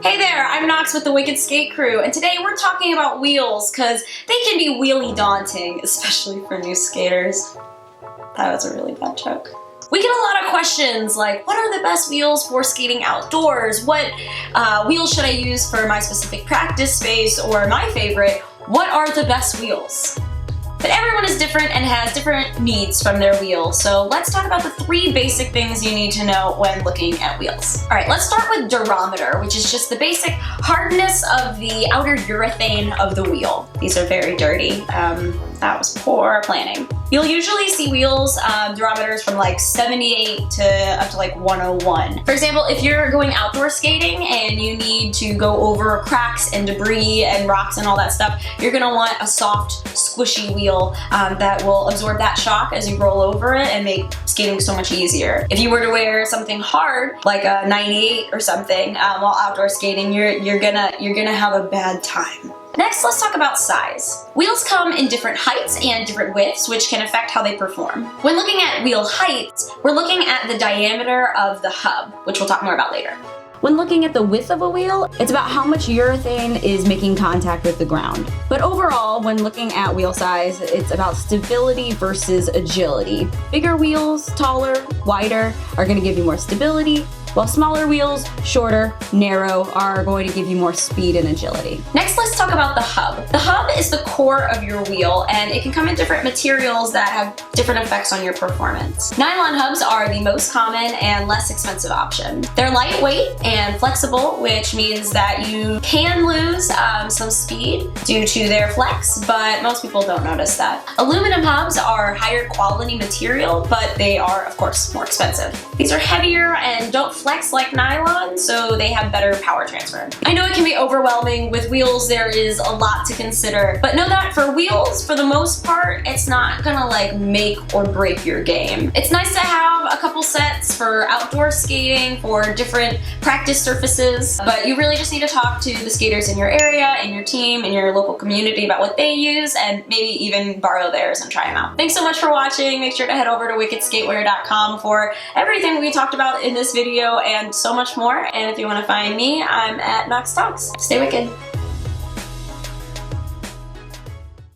Hey there, I'm Nox with the Wicked Skate Crew, and today we're talking about wheels because they can be wheelie daunting, especially for new skaters. That was a really bad joke. We get a lot of questions like, what are the best wheels for skating outdoors? What wheels should I use for my specific practice space? Or my favorite, what are the best wheels? But everyone is different and has different needs from their wheel, so let's talk about the 3 basic things you need to know when looking at wheels. Alright, let's start with durometer, which is just the basic hardness of the outer urethane of the wheel. These are very dirty. That was poor planning. You'll usually see wheels, durometers from like 78 to up to like 101. For example, if you're going outdoor skating and you need to go over cracks and debris and rocks and all that stuff, you're gonna want a soft, squishy wheel that will absorb that shock as you roll over it and make skating so much easier. If you were to wear something hard, like a 98 or something, while outdoor skating, you're gonna have a bad time. Next, let's talk about size. Wheels come in different heights and different widths, which can affect how they perform. When looking at wheel heights, we're looking at the diameter of the hub, which we'll talk more about later. When looking at the width of a wheel, it's about how much urethane is making contact with the ground. But overall, when looking at wheel size, it's about stability versus agility. Bigger wheels, taller, wider, are going to give you more stability, while smaller wheels, shorter, narrow, are going to give you more speed and agility. Next, let's talk about the hub. The hub is the core of your wheel, and it can come in different materials that have different effects on your performance. Nylon hubs are the most common and less expensive option. They're lightweight and flexible, which means that you can lose some speed due to their flex, but most people don't notice that. Aluminum hubs are higher quality material, but they are, of course, more expensive. These are heavier and don't flex like nylon, so they have better power transfer. I know it can be overwhelming. With wheels, there is a lot to consider, but know that for wheels, for the most part, it's not gonna like make or break your game. It's nice to have a couple sets for outdoor skating, for different practice surfaces, but you really just need to talk to the skaters in your area, in your team, in your local community about what they use, and maybe even borrow theirs and try them out. Thanks so much for watching. Make sure to head over to wickedskatewear.com for everything we talked about in this video and so much more. And if you want to find me, I'm at Nox Talks. Stay wicked.